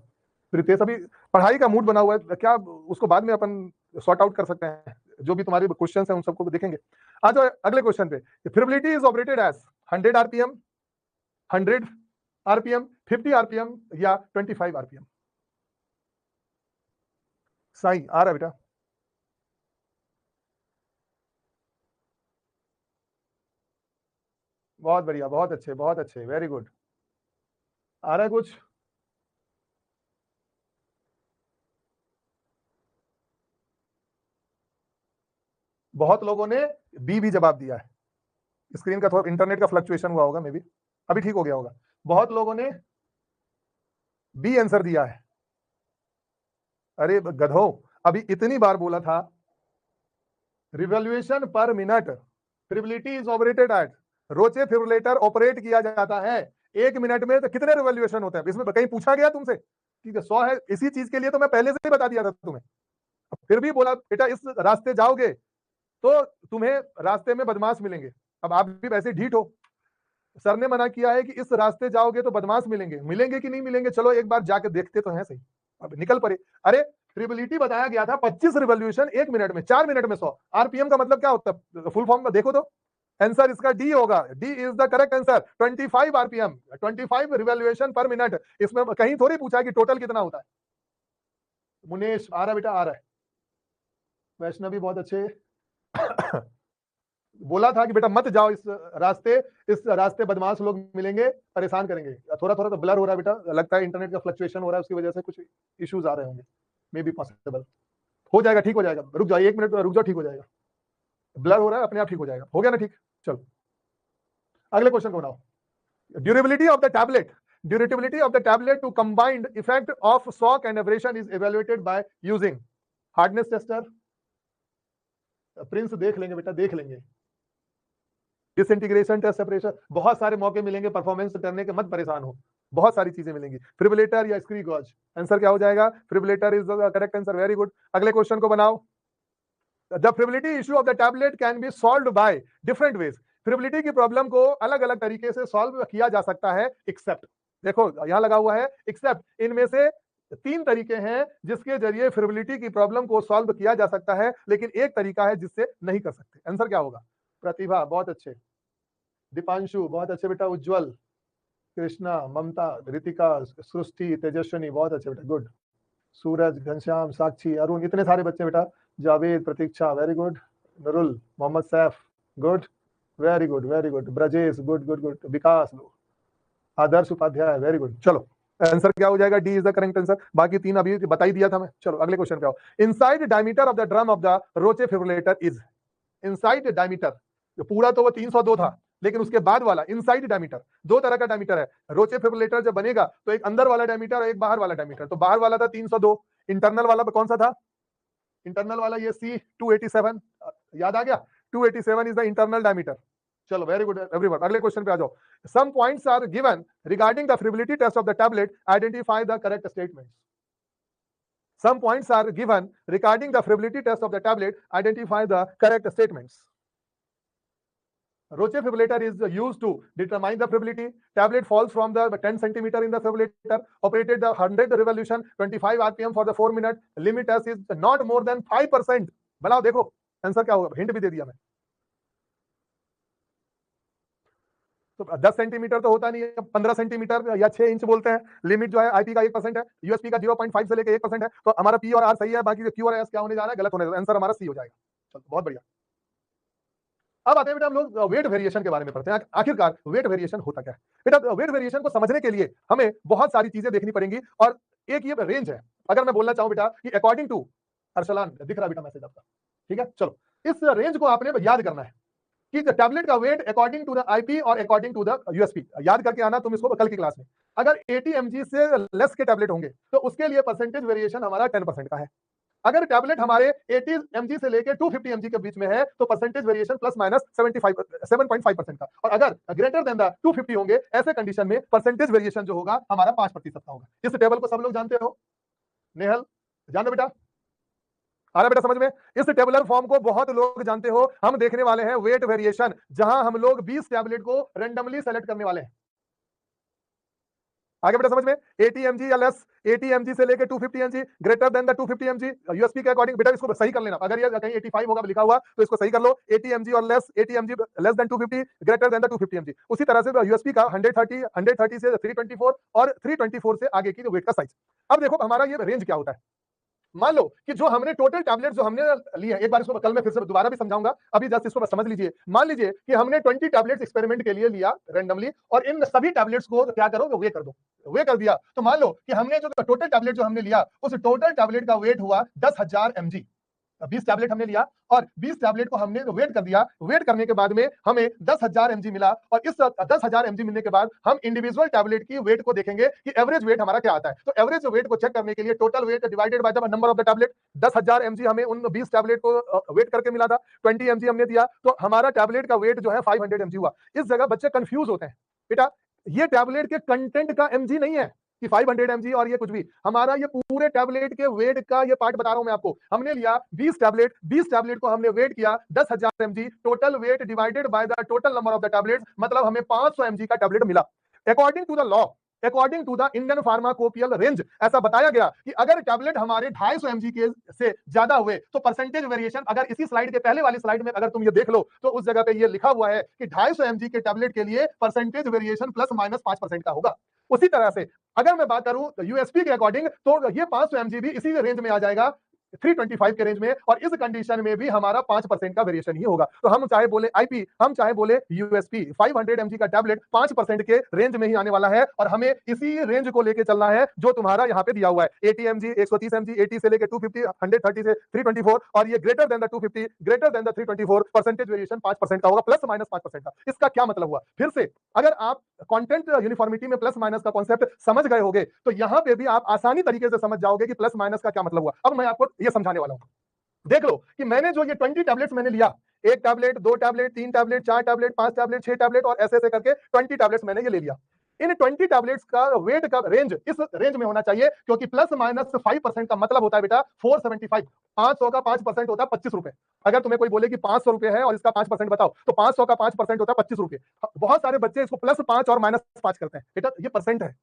प्रीतेश अभी पढ़ाई का मूड बना हुआ है क्या, उसको बाद में अपन सॉर्ट आउट कर सकते हैं। जो भी तुम्हारे क्वेश्चंस हैं उन सबको देखेंगे। आ जाओ अगले क्वेश्चन पे। Friability is operated as 100 RPM, 100 RPM, 50 RPM या 25 आरपीएम? साई आ रहा है बेटा? बहुत बढ़िया, बहुत अच्छे, वेरी गुड। आ रहा है कुछ? बहुत लोगों ने बी भी जवाब दिया है। स्क्रीन का थोड़ा इंटरनेट का फ्लक्चुएशन हुआ होगा, मे बी अभी ठीक हो गया होगा। बहुत लोगों ने बी आंसर दिया है। अरे गधो, अभी इतनी बार बोला था revolution per minute friability is operated at, Roche friabilator operate किया जाता है 1 मिनट में, तो कितने रिवॉल्यूशन होते हैं? इसमें कहीं पूछा गया तुमसे? ठीक है 100 है। इसी चीज के लिए तो मैं पहले से ही बता दिया था तुम्हें, फिर भी बोला बेटा इस रास्ते जाओगे तो तुम्हें रास्ते में बदमाश मिलेंगे। अब आप भी वैसे ढीठ हो, सर ने मना किया है कि इस रास्ते जाओगे तो बदमाश मिलेंगे। मिलेंगे कि नहीं मिलेंगे, चलो एक बार जाके देखते तो हैं सही। अब निकल पड़े। अरे ट्रिबिलिटी बताया गया था 25 रिवॉल्यूशन 1 मिनट में, 4 मिनट में 100 आरपीएम का मतलब क्या होता है? फुल फॉर्म में देखो तो आंसर इसका डी होगा। D is the correct answer. 25 RPM, 25 revolution per minute. इसमें कहीं थोड़ी पूछा है कि टोटल कितना होता है। मुनेश आ रहा है बेटा, आ रहा है। वैष्णवी बहुत अच्छे। बोला था कि बेटा मत जाओ इस रास्ते बदमाश लोग मिलेंगे, परेशान करेंगे। थोड़ा थोड़ा तो ब्लर हो रहा है बेटा, लगता है इंटरनेट का फ्लक्चुएशन हो रहा है, उसकी वजह से कुछ इश्यूज आ रहे होंगे, मे बी पॉसिबल। हो जाएगा, ठीक हो जाएगा, रुक जाओ 1 मिनट, रुक जाओ, ठीक हो जाएगा। ब्लर हो रहा है, अपने आप ठीक हो जाएगा। हो गया ना ठीक? चलो अगले क्वेश्चन को बनाओ। Durability of the tablet, durability of the tablet to combined effect of shock and abrasion is evaluated by using hardness tester. Prince देख लेंगे बेटा, देख लेंगे। डिसइंटीग्रेशन टेस्ट, सेपरेशन, बहुत सारे मौके मिलेंगे परफॉर्मेंस करने के, मत परेशान हो, बहुत सारी चीजें मिलेंगी। फिब्रिलेटर या स्क्री गॉज, आंसर क्या हो जाएगा? Friabilator is the correct answer, very good. अगले क्वेश्चन को बनाओ। The friability issue of the tablet can be solved by different ways. Friability की प्रॉब्लम को अलग अलग तरीके से सॉल्व किया जा सकता है, एक्सेप्ट, देखो यहां लगा हुआ है एक्सेप्ट, इनमें से 3 तरीके हैं जिसके जरिए फिब्रिलिटी की प्रॉब्लम को सॉल्व किया जा सकता है, लेकिन एक तरीका है जिससे नहीं कर सकते। आंसर क्या होगा? प्रतिभा बहुत अच्छे, दीपांशु बहुत अच्छे बेटा, उज्जवल, कृष्णा, ममता, रितिका, सृष्टि, तेजस्विनी बहुत अच्छे बेटा, गुड। सूरज, घनश्याम, साक्षी, अरुण, इतने सारे बच्चे बेटा, Javed, Pratiksha, very good. Narul, Mohammad Saif, good, very good, very good. Brajesh, good good good. Vikas, Adarsh Upadhyay, very good. चलो आंसर क्या हो जाएगा? D is the correct answer. बाकी 3 अभी बता ही दिया था मैं। चलो अगले क्वेश्चन पे आओ। Inside diameter of the drum of the Roche फिब्रिलेटर is, inside diameter, पूरा तो वो 302 था, लेकिन उसके बाद वाला इनसाइड डायमीटर, 2 तरह का डायमीटर है। रोचे फिब्रिलेटर जब बनेगा तो एक अंदर वाला डायमीटर और एक बाहर वाला डायमीटर। तो बाहर वाला था 302, इंटरनल वाला कौन सा था? इंटरनल वाला ये C287, याद आ गया? 287 इज द इंटरनल डायमीटर। चलो वेरी गुड एवरीवन, अगले क्वेश्चन पे आ जाओ। Some points are given regarding the friability test of the tablet, identify the correct statements. Some points are given regarding the fibrillary test of the tablet, identify the correct statements. Roche fibrillator is used to determine the fibrillary. Tablet falls from the 10 centimeter in the fibrillator, operated the 100 revolution, 25 RPM for the 4 minute. Limit S is not more than 5%. बनाओ देखो answer क्या होगा, hint भी दे दिया मैं। तो 10 centimetre तो होता नहीं है, 15 सेंटीमीटर या 6 इंच बोलते हैं। लिमिट जो है आईपी का 1% है, यूएसपी का 0.5 से लेकर 1% है। तो हमारा पी और आर सही है, बाकी क्यू और एस क्या होने जा रहा है? गलत होने जा रहा है। आंसर हमारा सी हो जाएगा। चलो बहुत बढ़िया। अब आते हैं बेटा हम लोग वेट वेरिएशन के बारे में पढ़ते हैं। आखिरकार वेट वेरिएशन होता क्या है? बेटा वेट वेरिएशन को समझने के लिए हमें बहुत सारी चीजें देखनी पड़ेंगी, और एक ये रेंज है। अगर मैं बोलना चाहूं बेटा कि अकॉर्डिंग टू, अरसलान दिख रहा बेटा मैसेज आपका, ठीक है? चलो इस रेंज को आपने याद करना है कि टैबलेट का weight according to the IP और अकॉर्डिंग टू द यूएसपी, याद करके आना तुम इसको कल की क्लास में। अगर 80 mg से लेस के टैबलेट होंगे तो उसके लिए परसेंटेज वेरिएशन हमारा 10% का है। अगर टैबलेट हमारे 80 mg से लेकर 250 mg के बीच में है तो परसेंटेज वेरिएशन प्लस माइनस 7.5% का। और अगर ग्रेटर देन द 250 होंगे, ऐसे कंडीशन में परसेंटेज वेरिएशन जो होगा हमारा 5% का होगा। इस टेबल को सब लोग जानते हो? नेहल जानो बेटा, आ रहा बेटा समझ में? इस टेबुलर फॉर्म को बहुत लोग जानते हो। हम देखने वाले हैं वेट वेरिएशन, जहां हम लोग 20 टैबलेट को रैंडमली सेलेक्ट करने वाले हैं। आगे बेटा समझ में? 80 mg या लेस, 80 mg से लेकर 250 mg, greater than the 250 mg USP के अकॉर्डिंग। बेटा इसको सही कर लेना, अगर ये कहीं 85 होगा लिखा हुआ तो इसको सही कर लो। 80 mg और less, 80 mg less than 250, greater than the 250 mg। उसी तरह से यूएसपी का 130 से 324 और 324 से आगे की जो वेट का साइज। अब देखो हमारा ये रेंज क्या होता है। मान लो कि जो हमने टोटल टैबलेट जो हमने लिए, एक बार इसको कल मैं फिर से दोबारा भी समझाऊंगा, अभी जस्ट इसको समझ लीजिए। मान लीजिए कि हमने 20 टैबलेट्स एक्सपेरिमेंट के लिए लिया रैंडमली, और इन सभी टैबलेट्स को क्या करो, वे कर दो, वे कर दिया। तो मान लो कि हमने जो टोटल टैबलेट जो हमने लिया, उस टोटल टैबलेट का वेट हुआ 10,000 mg। 20 टैबलेट हमने लिया और 20 टैबलेट को हमने वेट कर दिया। वेट करने के बाद में हमें 10,000 mg मिला, और इस 10,000 mg मिलने के बाद हम इंडिविजुअल टैबलेट की वेट को देखेंगे कि एवरेज वेट हमारा क्या आता है। तो एवरेज वेट को चेक करने के लिए total weight divided by the number of the tablet, 10,000 mg हमें उन 20 टैबलेट को वेट करके मिला था, 20 mg हमने दिया, तो हमारा टैबलेट का वेट जो है 500 mg हुआ। इस जगह बच्चे कंफ्यूज होते हैं बेटा, ये टैबलेट के कंटेंट का mg नहीं है कि 500 mg और ये कुछ भी, हमारा ये पूरे टैबलेट के वेट का ये पार्ट बता रहा हूं मैं आपको। हमने लिया 20 टैबलेट, 20 टैबलेट को हमने वेट किया 10,000 mg, total weight divided by the total number of the tablet, मतलब हमें 500 mg का टैबलेट मिला। According to the law, according to the Indian pharmacopoeial range, ऐसा बताया गया कि अगर टैबलेट हमारे 250 mg के से ज्यादा हुए तो परसेंटेज वेरिएशन, अगर इसी स्लाइड के पहले वाली स्लाइड में अगर तुम ये देख लो तो उस जगह पे ये लिखा हुआ है कि 250 mg के टैबलेट के लिए परसेंटेज वेरिएशन प्लस माइनस 5% का होगा। उसी तरह से अगर मैं बात करूं यूएसपी के अकॉर्डिंग, तो ये 500 mg भी इसी रेंज में आ जाएगा। 325 के रेंज में, और इस कंडीशन में भी हमारा 5% का वेरिएशन ही होगा। तो हम चाहे बोले आईपी, हम चाहे बोले यूएसपी, 500 mg का टैबलेट 5% के रेंज में ही आने वाला है, और हमें इसी रेंज को लेके चलना है जो तुम्हारा यहाँ पे दिया हुआ है। 80 mg, 130 mg, 80 से लेके 250, 130 से 324, और ये greater than the 250, greater than the 324, percentage variation 5% का होगा, प्लस माइनस 5% का। इसका क्या मतलब हुआ? फिर से अगर आप कंटेंट यूनिफॉर्मिटी में प्लस माइनस का कॉन्सेप्ट समझ गए होगे तो यहां पे भी आप आसानी तरीके से समझ जाओगे कि प्लस माइनस का क्या मतलब हुआ। अब मैं आपको ये समझाने वाला हूं। देख लो कि मैंने जो ये 20 टैबलेट्स मैंने लिया, 1 tablet, 2 tablet, 3 tablet, 4 tablet, 5 tablet, 6 tablet, और ऐसे ऐसे करके 20 टैबलेट्स मैंने ये ले लिया। इन 20 टैबलेट्स का वेट का रेंज इस रेंज में होना चाहिए, क्योंकि प्लस माइनस 5% का मतलब होता है बेटा 475। 500 का 5% होता है 25 रुपए। अगर तुम्हें कोई बोले कि 500 रुपए है और इसका 5% बताओ, तो 500 का 5% होता है 25 रुपए। बहुत सारे बच्चे इसको प्लस 5 और माइनस 5 करते हैं। बेटा ये परसेंट है।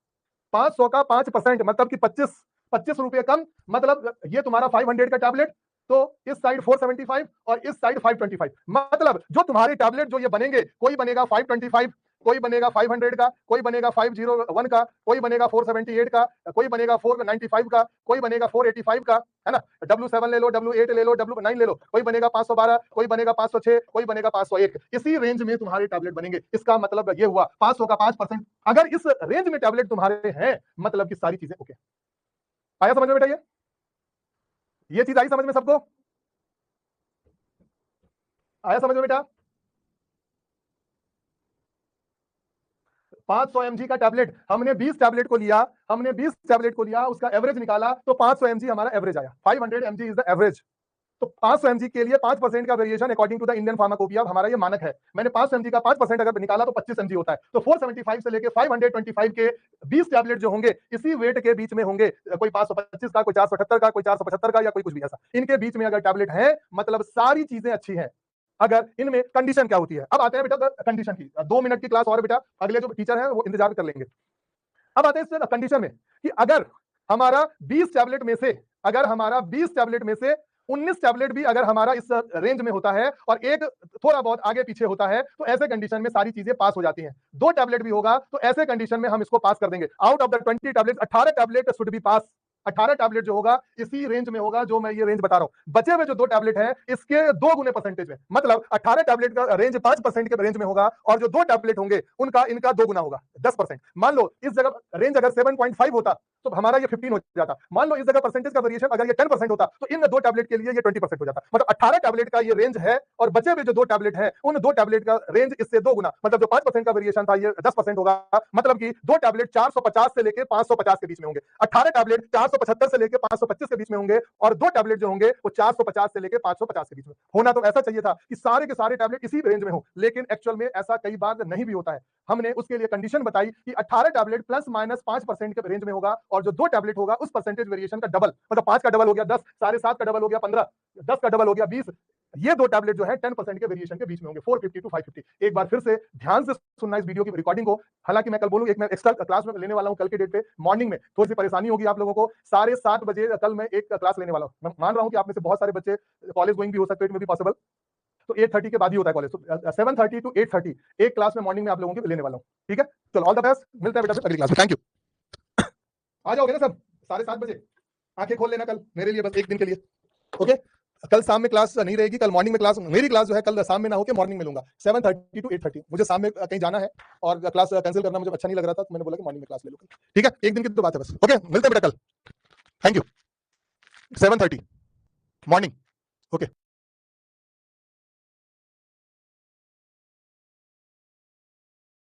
500 का 5% मतलब कि 25 रुपए कम, मतलब ये तुम्हारा 500 का टैबलेट, तो इस साइड 475 और इस साइड 525। मतलब जो तुम्हारे टैबलेट जो ये बनेंगे, कोई बनेगा 525, कोई बनेगा 500 का, कोई बनेगा 501 का, कोई बनेगा 478 का, कोई बनेगा 495 का, कोई बनेगा 485 का, है ना। W7 ले लो, W8 ले लो, W9 ले लो, कोई बनेगा 512, कोई बनेगा 506, कोई बनेगा 501। इसी रेंज में तुम्हारे टैबलेट बनेंगे। इसका मतलब ये हुआ 500 का 5%। अगर इस रेंज में टैबलेट तुम्हारे हैं, मतलब कि सारी चीजें ओके। आया समझ में बेटा? ये चीज आई समझ में सबको? आया समझ में बेटा? 500 mg का टैबलेट, हमने 20 टैबलेट को लिया, हमने 20 टैबलेट को लिया, उसका एवरेज निकाला तो 500 mg हमारा एवरेज आया। 500 mg इज द एवरेज। तो 500 mg के लिए 5% का variation according to the Indian pharmacopoeia हमारा ये मानक है। मैंने 500 mg का 5% अगर निकाला तो 25 mg होता है। तो 475 से लेके 525 के 20 टैबलेट जो होंगे इसी वेट के बीच में होंगे। कोई 525 का, कोई 478 का, कोई 475 का, या कोई कुछ भी ऐसा। इनके बीच में अगर टैबलेट है, मतलब सारी चीजें अच्छी हैं। अगर इनमें कंडीशन क्या होती है, अब आते हैं बेटा कंडीशन की। 2 मिनट की क्लास और बेटा, अगले जो टीचर हैं वो इंतजार कर लेंगे। अब आते हैं इस कंडीशन में कि अगर हमारा 20 टैबलेट में से, अगर हमारा 20 टैबलेट में से 19 टैबलेट भी अगर हमारा इस रेंज में होता है और एक थोड़ा बहुत आगे पीछे होता है, तो ऐसे कंडीशन में सारी चीजें पास हो जाती हैं। 2 टैबलेट भी होगा तो ऐसे कंडीशन में हम इसको पास कर देंगे। Out of the 20 tablet 18 tablet should be pass. 18 tablet जो होगा इसी रेंज में होगा जो मैं ये रेंज बता रहा हूं। बचे हुए जो 2 टैबलेट है इसके 2 गुने परसेंटेज में, मतलब 18 टैबलेट का रेंज 5% के रेंज में होगा, और जो 2 टैबलेट होंगे उनका इनका 2 गुना होगा, 10%। मान लो इस जगह रेंज अगर 7.5 होता तो हमारा ये 15 हो जाता। मान लो इस जगह परसेंटेज का वेरिएशन अगर ये 10% होता तो इन 2 टैबलेट के लिए ये 20% हो जाता। मतलब 18 टैबलेट का ये रेंज है, और बचे हुए जो 2 टैबलेट है उन 2 टैबलेट का रेंज इससे 2 गुना, मतलब जो 5% का वेरिएशन था ये 10% होगा। मतलब कि 2 टैबलेट 450 से लेके 550 के बीच में होंगे, 18 टैबलेट 475 से लेके 525 के बीच में होंगे, और 2 टैबलेट जो होंगे वो 450 से लेके 550 के बीच में। होना तो ऐसा चाहिए था कि सारे के सारे टैबलेट इसी रेंज में हो, लेकिन एक्चुअल में ऐसा कई बार नहीं भी होता है। हमने उसके लिए कंडीशन बताई कि 18 टैबलेट प्लस माइनस 5% के रेंज में होगा, और जो 2 टैबलेट होगा उस परसेंटेज वेरिएशन का डबल, मतलब 5 का डबल हो गया 10, 7.5 का डबल हो गया 15, 10 का डबल हो गया 20। ये 2 टैबलेट जो है 10% के वेरिएशन के बीच में होंगे, 450 टू 550। एक बार फिर से ध्यान से सुनना इस वीडियो की रिकॉर्डिंग को। हालांकि मैं कल बोलूं, एक मैं एक्स्ट्रा क्लास में लेने वाला हूं कल के डेट पे मॉर्निंग में, थोड़ी सी परेशानी होगी आप लोगों को। 7:30 बजे कल मैं एक क्लास लेने वाला हूं। मैं मान रहा हूं कि आप में से बहुत सारे बच्चे कॉलेज गोइंग भी हो सकते हैं, इट में भी पॉसिबल। तो 8:30 के बाद ही होता है कॉलेज, तो 7:30 टू 8:30 एक क्लास में मॉर्निंग में आप लोगों के लेने वाला हूं। ठीक है, चलो ऑल द बेस्ट, मिलते हैं बेटा अगली क्लास में। Thank you. आ जाओगे ना सब 7:30 बजे? आंखें खोल लेना कल मेरे लिए, बस एक दिन के लिए। ओके, कल शाम में क्लास नहीं रहेगी, कल मॉर्निंग में क्लास, मेरी क्लास जो है कल शाम में ना होकर मॉर्निंग में लूंगा, 7:30 टू 8:30। मुझे शाम में कहीं जाना है और क्लास कैंसिल करना मुझे अच्छा नहीं लग रहा था, तो मैंने बोला कि मॉर्निंग में क्लास ले लो। ठीक है, एक दिन की तो बात है बस। ओके, मिलते हैं बेटा कल। Thank you. 7:30 मॉर्निंग। ओके।